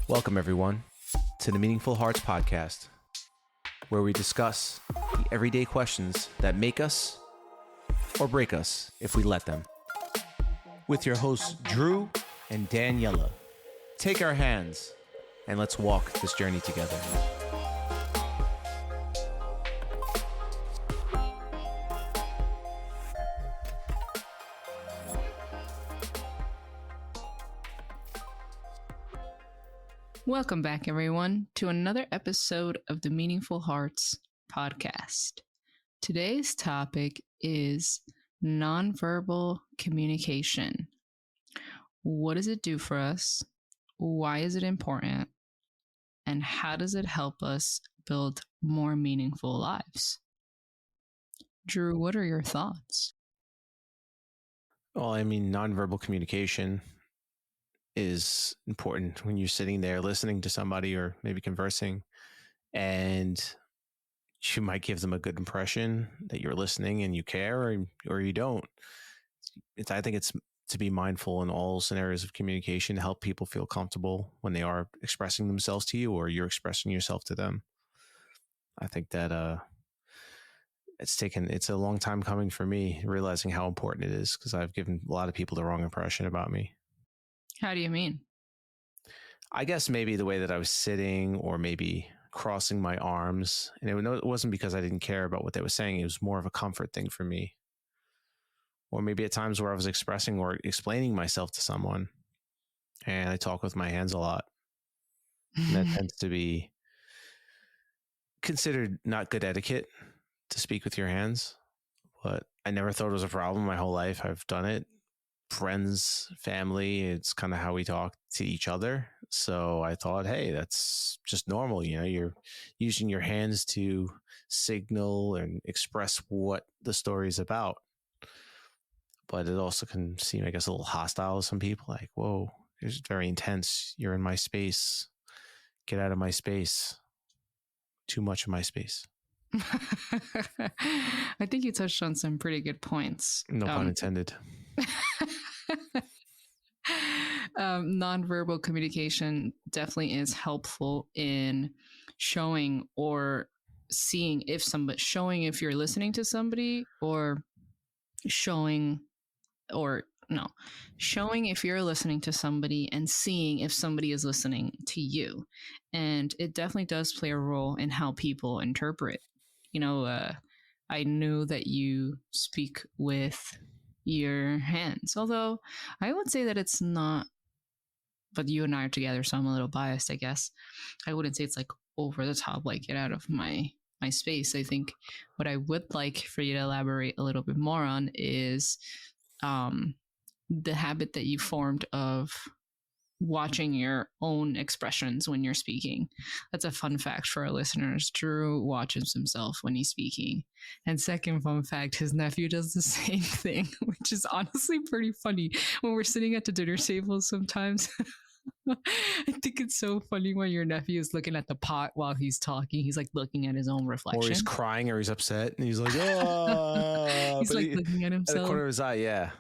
Welcome, everyone, to the Meaningful Hearts podcast, where we discuss the everyday questions that make us or break us if we let them. With your hosts, Drew and Daniela. Take our hands and let's walk this journey together. Welcome back, everyone, to another episode of the Meaningful Hearts podcast. Today's topic is nonverbal communication. What does it do for us? Why is it important? And how does it help us build more meaningful lives? Drew, what are your thoughts? Well, nonverbal communication is important when you're sitting there listening to somebody or maybe conversing, and you might give them a good impression that you're listening and you care, or you don't. I think it's to be mindful in all scenarios of communication to help people feel comfortable when they are expressing themselves to you or you're expressing yourself to them. I think that it's a long time coming for me, realizing how important it is, because I've given a lot of people the wrong impression about me. How do you mean? I guess maybe the way that I was sitting, or maybe crossing my arms. And it wasn't because I didn't care about what they were saying. It was more of a comfort thing for me. Or maybe at times where I was expressing or explaining myself to someone, and I talk with my hands a lot. And that tends to be considered not good etiquette to speak with your hands. But I never thought it was a problem my whole life. I've done it. Friends, family, it's kind of how we talk to each other. So I thought, hey, that's just normal. You know, you're using your hands to signal and express what the story is about. But it also can seem, I guess, a little hostile to some people. Like, whoa, it's very intense. You're in my space. Get out of my space. Too much of my space. I think you touched on some pretty good points. No pun intended. Nonverbal communication definitely is helpful in showing or seeing if you're listening to somebody, or showing if you're listening to somebody and seeing if somebody is listening to you. And it definitely does play a role in how people interpret. I know that you speak with your hands, although I would say that it's not, but you and I are together, so I'm a little biased, I guess. I wouldn't say it's like over the top, like get out of my space. I think what I would like for you to elaborate a little bit more on is the habit that you formed of watching your own expressions when you're speaking. That's a fun fact for our listeners. Drew watches himself when he's speaking. And second fun fact, his nephew does the same thing, which is honestly pretty funny when we're sitting at the dinner table sometimes. I think it's so funny when your nephew is looking at the pot while he's talking. He's like looking at his own reflection. Or he's crying, or he's upset, and he's like, oh. He's like looking at himself. At the corner of his eye, yeah.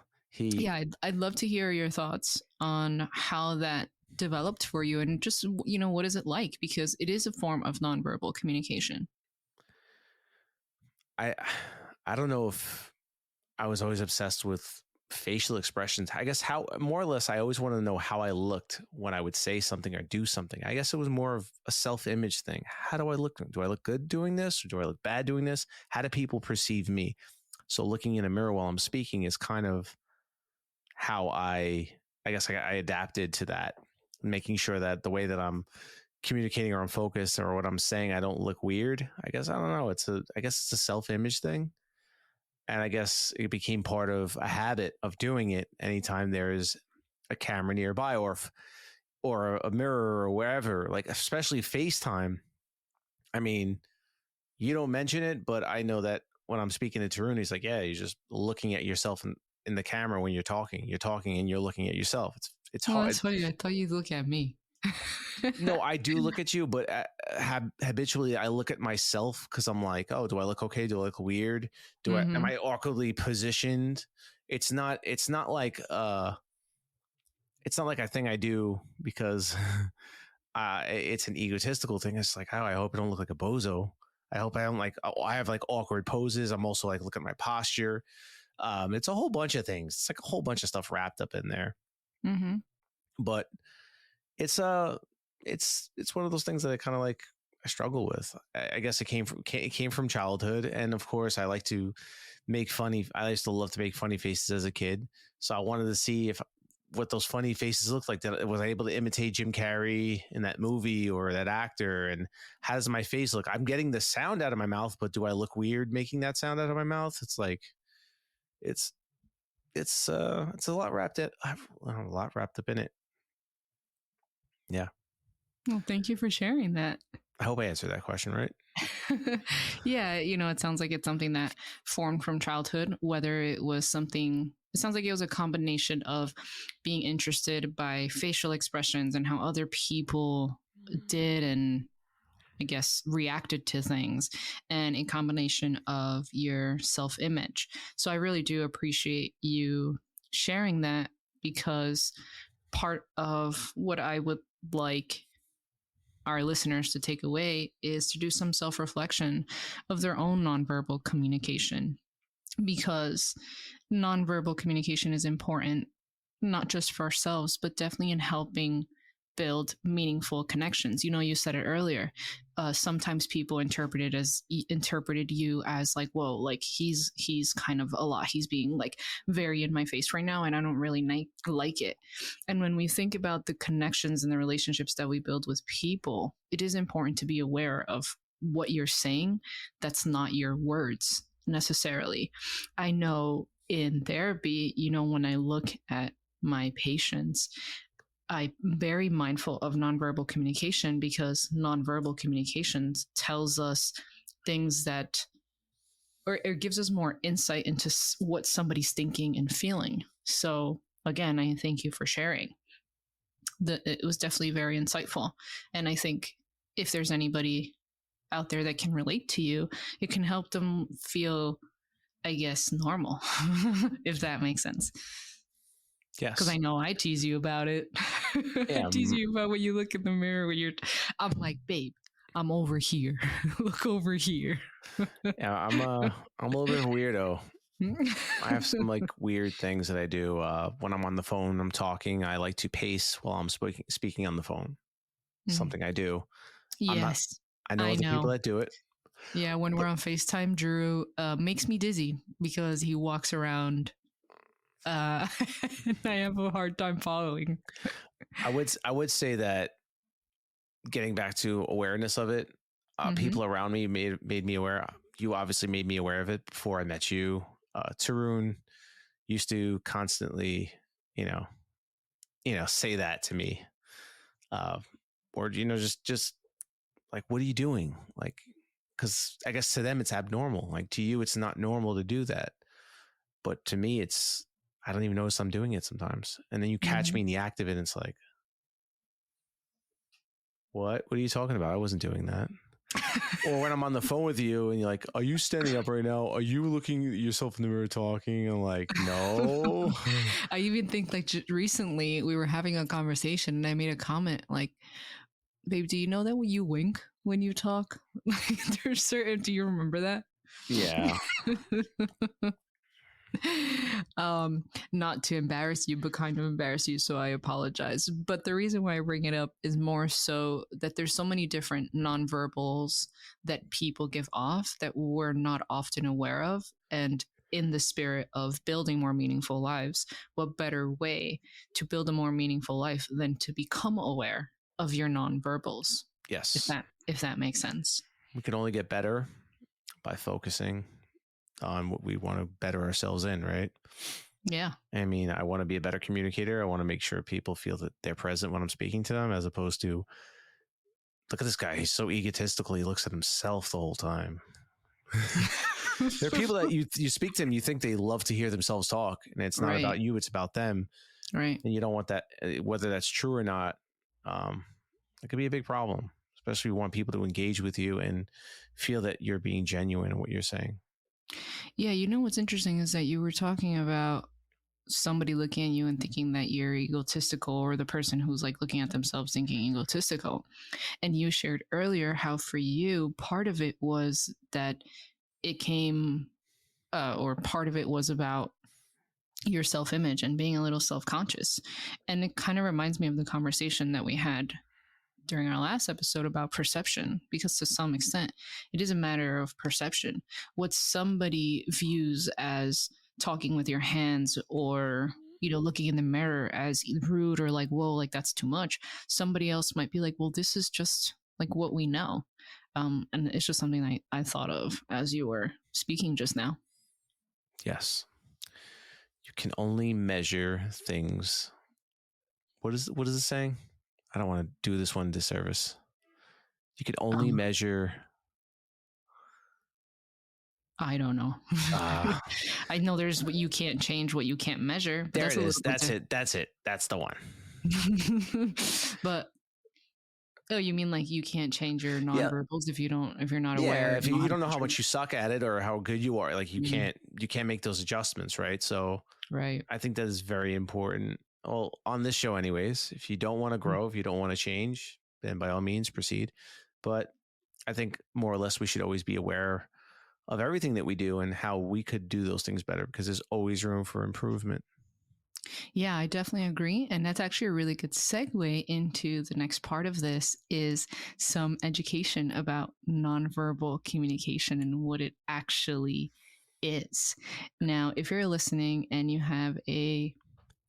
I'd love to hear your thoughts on how that developed for you, and just, what is it like? Because it is a form of nonverbal communication. I don't know if I was always obsessed with facial expressions. I guess more or less, I always wanted to know how I looked when I would say something or do something. I guess it was more of a self-image thing. How do I look? Do I look good doing this, or do I look bad doing this? How do people perceive me? So looking in a mirror while I'm speaking is kind of how I adapted to that, making sure that the way that I'm communicating or I'm focused or what I'm saying, I don't look weird. I guess it's a self-image thing. And I guess it became part of a habit of doing it anytime there is a camera nearby, or a mirror, or wherever, like especially FaceTime. I mean, you don't mention it, but I know that when I'm speaking to Tarun, he's like, yeah, you're just looking at yourself in the camera when you're talking and you're looking at yourself. It's hard. That's funny. I thought you'd look at me. No, I do look at you, but habitually I look at myself, because I'm like, oh, do I look okay? Do I look weird? Am I awkwardly positioned? It's not like a thing I do because it's an egotistical thing. It's like, oh, I hope I don't look like a bozo. I hope I don't like, oh, I have like awkward poses. I'm also like, look at my posture. It's a whole bunch of things. It's like a whole bunch of stuff wrapped up in there. Mm-hmm. But it's it's one of those things that I kind of like I struggle with. I guess it came from childhood, and of course I like to make funny. I used to love to make funny faces as a kid, so I wanted to see if what those funny faces looked like. That was I able to imitate Jim Carrey in that movie or that actor, and how does my face look? I'm getting the sound out of my mouth, but do I look weird making that sound out of my mouth? It's like it's it's a lot wrapped it. I have a lot wrapped up in it. Yeah. Well, thank you for sharing that. I hope I answered that question right. Yeah, it sounds like it's something that formed from childhood, whether it was something, it sounds like it was a combination of being interested by facial expressions and how other people did and I guess reacted to things, and a combination of your self image. So I really do appreciate you sharing that, because part of what I would like our listeners to take away is to do some self reflection of their own nonverbal communication, because nonverbal communication is important, not just for ourselves, but definitely in helping build meaningful connections. You said it earlier. Sometimes people interpreted you as like, whoa, like he's kind of a lot. He's being like very in my face right now, and I don't really like it. And when we think about the connections and the relationships that we build with people, it is important to be aware of what you're saying. That's not your words necessarily. I know in therapy, when I look at my patients, I'm very mindful of nonverbal communication, because nonverbal communications tells us things that, or it gives us more insight into what somebody's thinking and feeling. So again, I thank you for sharing. It was definitely very insightful. And I think if there's anybody out there that can relate to you, it can help them feel, I guess, normal, if that makes sense. Yes. Because I know I tease you about it. Yeah, I tease you about when you look in the mirror when I'm like, babe, I'm over here. Look over here. Yeah, I'm a little bit of a weirdo. I have some like weird things that I do when I'm on the phone. I'm talking. I like to pace while I'm speaking on the phone. Something I do. Yes, I know other people that do it. Yeah, when we're on FaceTime, Drew makes me dizzy because he walks around. And I have a hard time following. I would say that, getting back to awareness of it, people around me made me aware. You obviously made me aware of it before I met you. Tarun used to constantly, say that to me, or just like, what are you doing? Like, because I guess to them it's abnormal. Like to you, it's not normal to do that, but to me, I don't even notice I'm doing it sometimes. And then you catch me in the act of it, and it's like, what are you talking about? I wasn't doing that. Or when I'm on the phone with you and you're like, are you standing up right now? Are you looking at yourself in the mirror talking? I'm like, no. I even think like recently we were having a conversation and I made a comment like, babe, do you know that when you wink when you talk? There's certain, do you remember that? Yeah. Not to embarrass you, but kind of embarrass you, so I apologize. But the reason why I bring it up is more so that there's so many different nonverbals that people give off that we're not often aware of. And in the spirit of building more meaningful lives, what better way to build a more meaningful life than to become aware of your nonverbals? Yes. If that makes sense. We can only get better by focusing on what we want to better ourselves in, right? Yeah. I mean, I want to be a better communicator. I want to make sure people feel that they're present when I'm speaking to them, as opposed to, look at this guy, he's so egotistical, he looks at himself the whole time. There are people that you speak to them, you think they love to hear themselves talk, and it's not about you, it's about them. Right. And you don't want that, whether that's true or not. It could be a big problem, especially if you want people to engage with you and feel that you're being genuine in what you're saying. Yeah, what's interesting is that you were talking about somebody looking at you and thinking that you're egotistical, or the person who's like looking at themselves thinking egotistical. And you shared earlier how for you, part of it was that it came, or part of it was about your self image and being a little self conscious. And it kind of reminds me of the conversation that we had during our last episode about perception, because to some extent, it is a matter of perception. What somebody views as talking with your hands, or looking in the mirror as rude, or like, whoa, like that's too much, somebody else might be like, well, this is just like what we know. And it's just something I thought of as you were speaking just now. Yes. You can only measure things. What is it saying? I don't want to do this one disservice. You can only measure. I don't know. I know there's what you can't change, what you can't measure. But there it is. That's it. That's the one. But you mean like you can't change your nonverbals if you're not aware? If you don't know how much you suck at it or how good you are, like you can't make those adjustments, right? So right. I think that is very important. Well, on this show anyways, if you don't want to grow, if you don't want to change, then by all means proceed. But I think more or less we should always be aware of everything that we do and how we could do those things better, because there's always room for improvement. Yeah, I definitely agree. And that's actually a really good segue into the next part of this, is some education about nonverbal communication and what it actually is. Now, if you're listening and you have a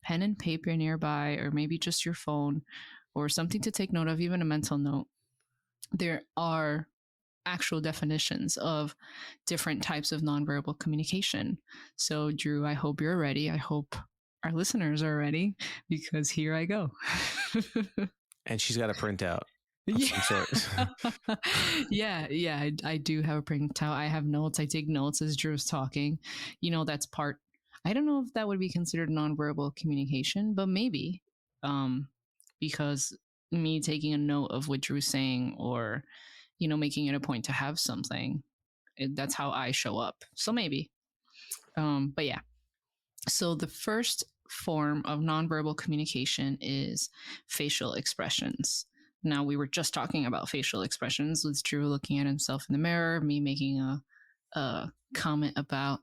pen and paper nearby, or maybe just your phone or something to take note of, even a mental note, there are actual definitions of different types of nonverbal communication. So, Drew, I hope you're ready. I hope our listeners are ready, because here I go. And she's got a printout. Yeah, I do have a printout. I have notes. I take notes as Drew's talking. That's part. I don't know if that would be considered nonverbal communication, but maybe, because me taking a note of what Drew's saying, or making it a point to have something, that's how I show up. So maybe. But yeah. So the first form of nonverbal communication is facial expressions. Now, we were just talking about facial expressions with Drew looking at himself in the mirror, me making a comment about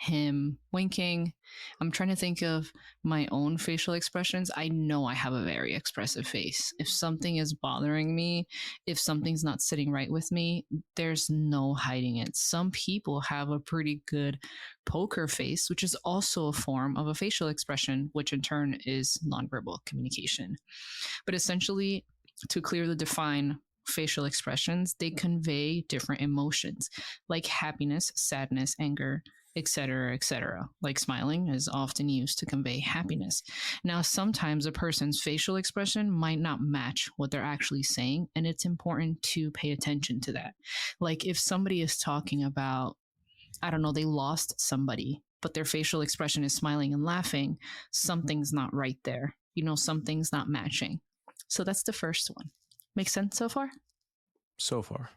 him winking. I'm trying to think of my own facial expressions. I know I have a very expressive face. If something is bothering me, if something's not sitting right with me, there's no hiding it. Some people have a pretty good poker face, which is also a form of a facial expression, which in turn is nonverbal communication. But essentially, to clearly define facial expressions, they convey different emotions like happiness, sadness, anger, etc., etc. Like smiling is often used to convey happiness. Now, sometimes a person's facial expression might not match what they're actually saying, and it's important to pay attention to that. Like if somebody is talking about, I don't know, they lost somebody, but their facial expression is smiling and laughing, something's not right there. Something's not matching. So that's the first one. Make sense so far? So far.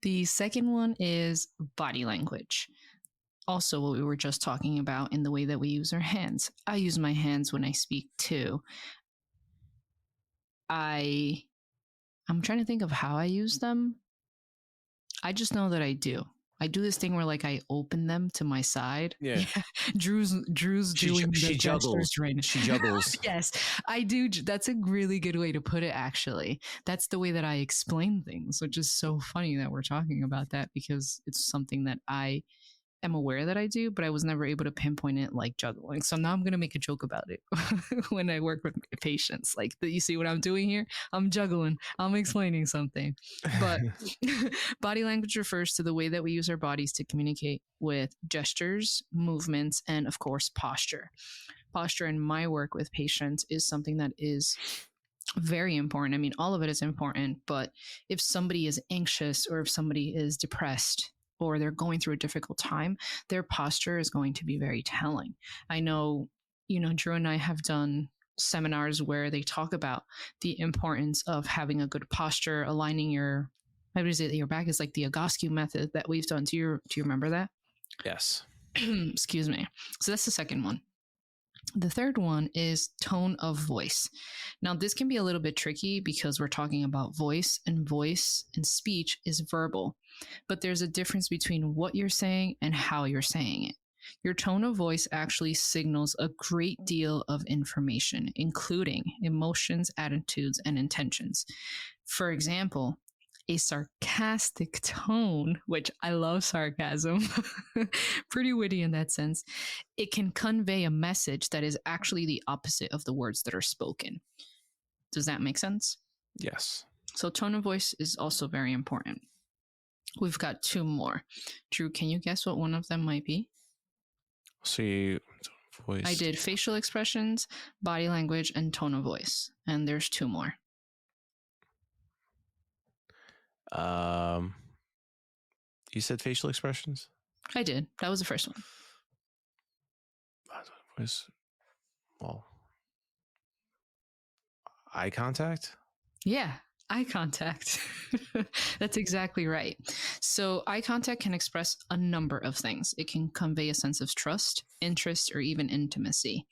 The second one is body language. Also, what we were just talking about in the way that we use our hands. I use my hands when I speak too. I'm trying to think of how I use them. I just know that I do. I do this thing where like I open them to my side. Yeah. Drew's doing the juggles right now. She juggles. Yes, I do. That's a really good way to put it, actually. That's the way that I explain things, which is so funny that we're talking about that, because it's something that I am aware that I do, but I was never able to pinpoint it like juggling. So now I'm going to make a joke about it when I work with patients. Like, you see what I'm doing here? I'm juggling. I'm explaining something. But body language refers to the way that we use our bodies to communicate with gestures, movements, and of course, posture. Posture in my work with patients is something that is very important. I mean, all of it is important, but if somebody is anxious, or if somebody is depressed, or they're going through a difficult time, their posture is going to be very telling. I know, Drew and I have done seminars where they talk about the importance of having a good posture, aligning your back is like the Egoscue method that we've done. Do you remember that? Yes. Excuse me. So that's the second one. The third one is tone of voice. Now, this can be a little bit tricky because we're talking about voice and speech is verbal, but there's a difference between what you're saying and how you're saying it. Your tone of voice actually signals a great deal of information, including emotions, attitudes, and intentions. For example, a sarcastic tone, which I love sarcasm, pretty witty in that sense, it can convey a message that is actually the opposite of the words that are spoken. Does that make sense? Yes. So, tone of voice is also very important. We've got two more. Drew, can you guess what one of them might be? See, voice. I did facial expressions, body language, and tone of voice. And there's two more. You said facial expressions? I did. That was the first one. Voice. Well, eye contact? Yeah, eye contact. That's exactly right. So, eye contact can express a number of things. It can convey a sense of trust, interest, or even intimacy.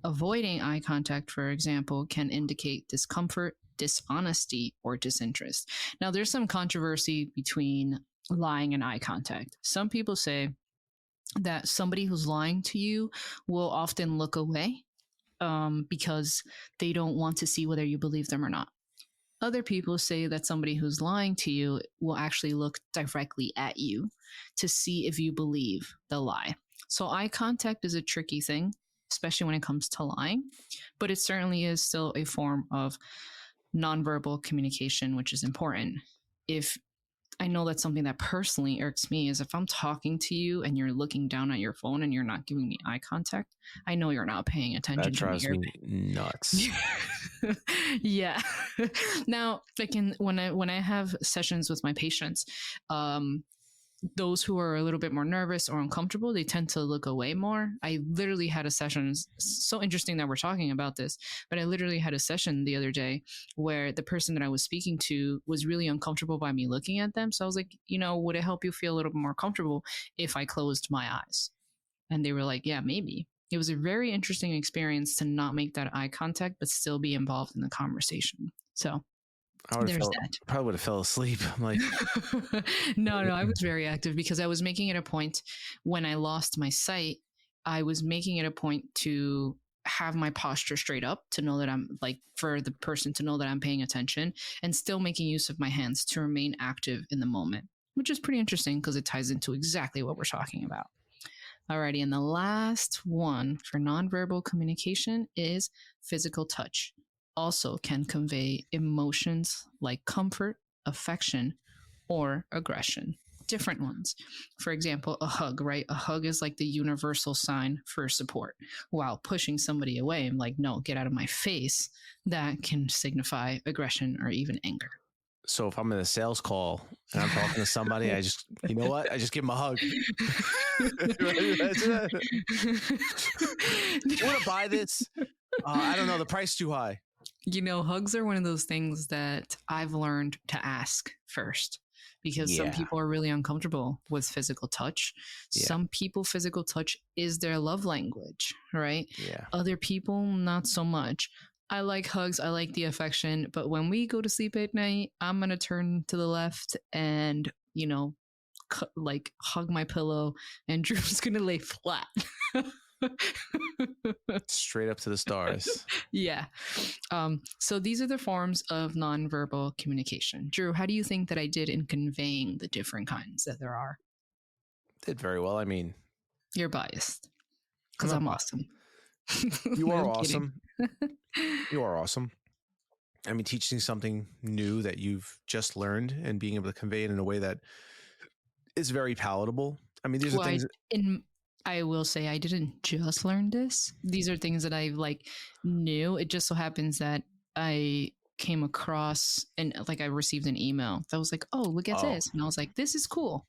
Avoiding eye contact, for example, can indicate discomfort, dishonesty, or disinterest. Now, there's some controversy between lying and eye contact. Some people say that somebody who's lying to you will often look away because they don't want to see whether you believe them or not. Other people say that somebody who's lying to you will actually look directly at you to see if you believe the lie. So eye contact is a tricky thing, especially when it comes to lying, but it certainly is still a form of nonverbal communication, which is important. If I know that's something that personally irks me is if I'm talking to you and you're looking down at your phone and you're not giving me eye contact, I know you're not paying attention. That drives me nuts. Yeah. Now, like when I have sessions with my patients, those who are a little bit more nervous or uncomfortable, they tend to look away more. I literally had a session, so interesting that we're talking about this, but I literally had a session the other day where the person that I was speaking to was really uncomfortable by me looking at them. So I was like, would it help you feel a little bit more comfortable if I closed my eyes? And they were like, yeah, maybe. It was a very interesting experience to not make that eye contact, but still be involved in the conversation. So there's that. Probably would have fell asleep. I'm like, no, I was very active because I was making it a point when I lost my sight. I was making it a point to have my posture straight up to know that I'm for the person to know that I'm paying attention and still making use of my hands to remain active in the moment, which is pretty interesting because it ties into exactly what we're talking about. Alrighty, and the last one for nonverbal communication is physical touch. Also can convey emotions like comfort, affection, or aggression. Different ones. For example, a hug, right? A hug is like the universal sign for support. While pushing somebody away and like, no, get out of my face, that can signify aggression or even anger. So if I'm in a sales call and I'm talking to somebody, I just, you know what? I just give them a hug. Do you want to buy this? I don't know. The price is too high. Hugs are one of those things that I've learned to ask first because some people are really uncomfortable with physical touch. Yeah. Some people, physical touch is their love language, right? Yeah. Other people, not so much. I like hugs. I like the affection. But when we go to sleep at night, I'm going to turn to the left and, hug my pillow and Drew's going to lay flat. Straight up to the stars. Yeah. So these are the forms of nonverbal communication. Drew, how do you think that I did in conveying the different kinds that there are? Did very well. I mean, you're biased because I'm awesome. You are awesome. You are awesome. I mean, teaching something new that you've just learned and being able to convey it in a way that is very palatable. I mean, these are things. I will say I didn't just learn this. These are things that I knew. It just so happens that I came across and I received an email that was like, oh, look at this. And I was like, this is cool.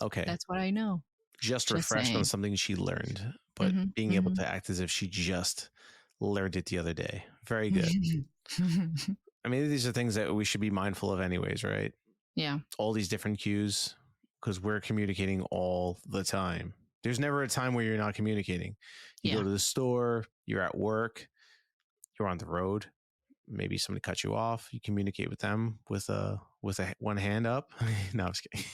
Okay. That's what I know. Just refreshed on something she learned, but being able to act as if she just learned it the other day. Very good. I mean, these are things that we should be mindful of anyways, right? Yeah. All these different cues because we're communicating all the time. There's never a time where you're not communicating. You go Yeah. to the store, you're at work, you're on the road. Maybe somebody cut you off. You communicate with them with a one hand up. No, I was kidding.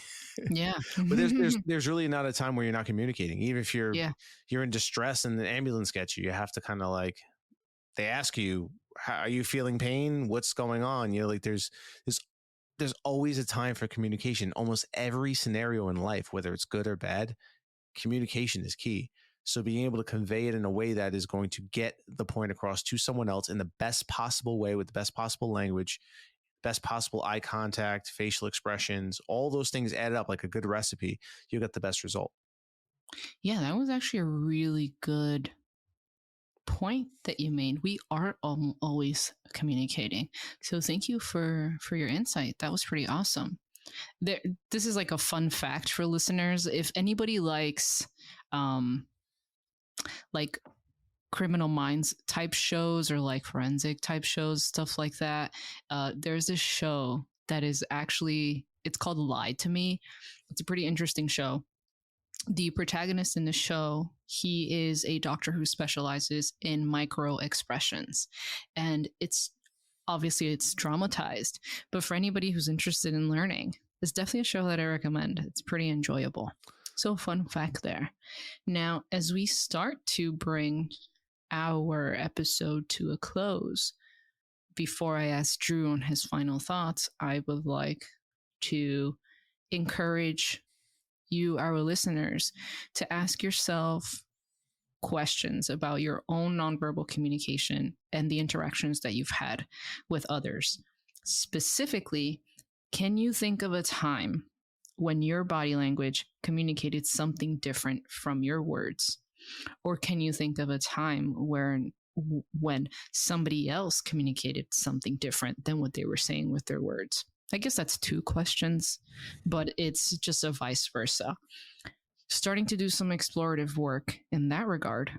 Yeah. But there's really not a time where you're not communicating. Even if Yeah. you're in distress and the ambulance gets you, you have to kind of like, they ask you, how, are you feeling pain? What's going on? You know, like there's always a time for communication. Almost every scenario in life, whether it's good or bad, communication is key. So being able to convey it in a way that is going to get the point across to someone else in the best possible way with the best possible language, best possible eye contact, facial expressions, all those things added up like a good recipe, you get the best result. Yeah, that was actually a really good point that you made. We are always communicating. So thank you for your insight. That was pretty awesome. There, this is like a fun fact for listeners. If anybody likes like criminal minds type shows or like forensic type shows, stuff like that, there's this show that is actually, it's called Lie to Me. It's a pretty interesting show. The protagonist in the show, he is a doctor who specializes in micro expressions, and it's obviously it's dramatized, but for anybody who's interested in learning, it's definitely a show that I recommend. It's pretty enjoyable. So fun fact there. Now, as we start to bring our episode to a close, before I ask Drew on his final thoughts, I would like to encourage you, our listeners, to ask yourself questions about your own nonverbal communication and the interactions that you've had with others. Specifically, can you think of a time when your body language communicated something different from your words? Or can you think of a time where when somebody else communicated something different than what they were saying with their words? I guess that's two questions, but it's just a vice versa. Starting to do some explorative work in that regard,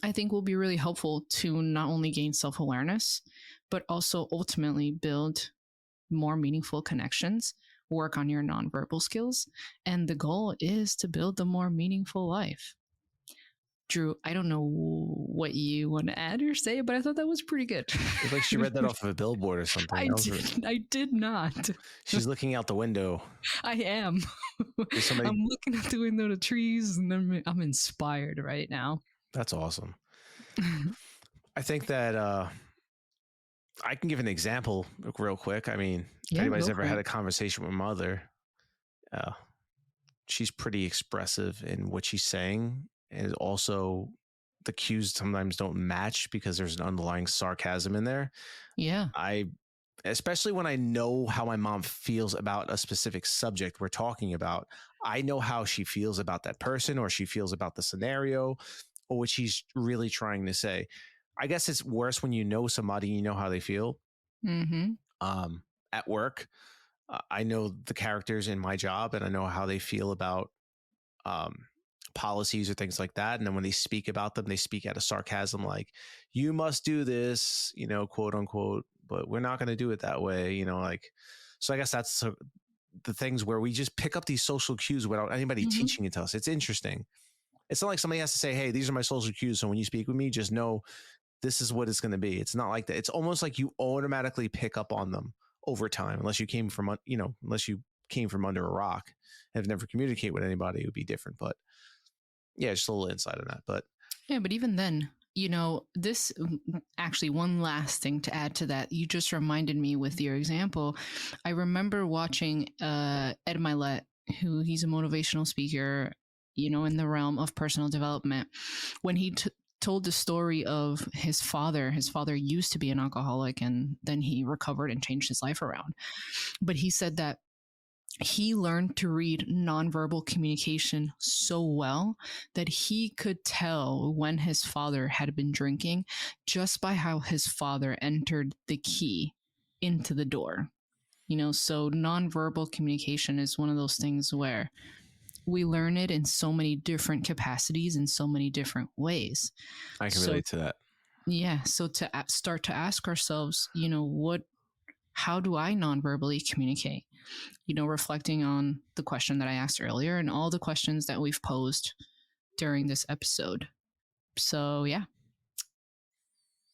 I think will be really helpful to not only gain self awareness, but also ultimately build more meaningful connections, work on your nonverbal skills. And the goal is to build a more meaningful life. Drew, I don't know what you want to add or say, but I thought that was pretty good. It's like she read that off of a billboard or something. I did not. She's looking out the window. I am. Somebody... I'm looking out the window to trees, and I'm inspired right now. That's awesome. I think that I can give an example real quick. I mean, if anybody's ever had a conversation with my mother, she's pretty expressive in what she's saying. And also the cues sometimes don't match because there's an underlying sarcasm in there. Yeah. Especially when I know how my mom feels about a specific subject we're talking about, I know how she feels about that person, or she feels about the scenario, or what she's really trying to say. I guess it's worse when you know somebody, you know how they feel. Mm-hmm. At work, I know the characters in my job, and I know how they feel about policies or things like that. And then when they speak about them, they speak out of sarcasm, like, you must do this, you know, quote unquote, but we're not going to do it that way, you know, like. So I guess that's the things where we just pick up these social cues without anybody teaching it to us. It's interesting. It's not like somebody has to say, hey, these are my social cues, so when you speak with me, just know this is what it's going to be. It's not like that. It's almost like you automatically pick up on them over time, unless you came from, you know, unless you came from under a rock and have never communicated with anybody, it would be different. But yeah, just a little insight on that. But yeah, but even then, you know, this actually, one last thing to add to that, you just reminded me with your example. I remember watching Ed Milet, who he's a motivational speaker, you know, in the realm of personal development, when he told the story of his father. His father used to be an alcoholic, and then he recovered and changed his life around. But he said that he learned to read nonverbal communication so well that he could tell when his father had been drinking just by how his father entered the key into the door. You know, so nonverbal communication is one of those things where we learn it in so many different capacities, in so many different ways. I can relate to that. Yeah. So to start to ask ourselves, you know, how do I nonverbally communicate? reflecting on the question that I asked earlier and all the questions that we've posed during this episode. So, yeah.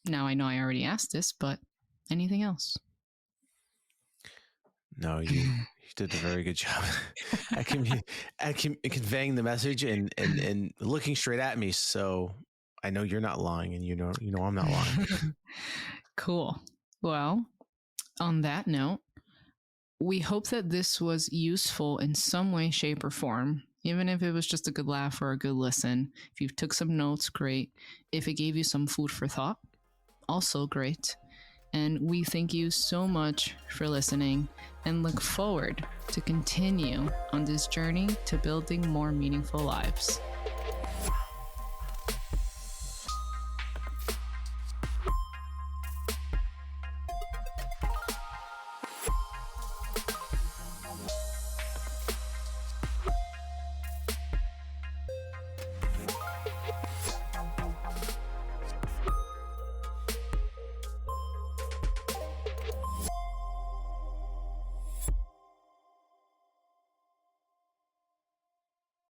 Now I know I already asked this, but anything else? No, you did a very good job at conveying the message and looking straight at me. So I know you're not lying, and you know I'm not lying. Cool. Well, on that note, we hope that this was useful in some way, shape, or form. Even if it was just a good laugh or a good listen. If you took some notes, great. If it gave you some food for thought, also great. And we thank you so much for listening and look forward to continue on this journey to building more meaningful lives.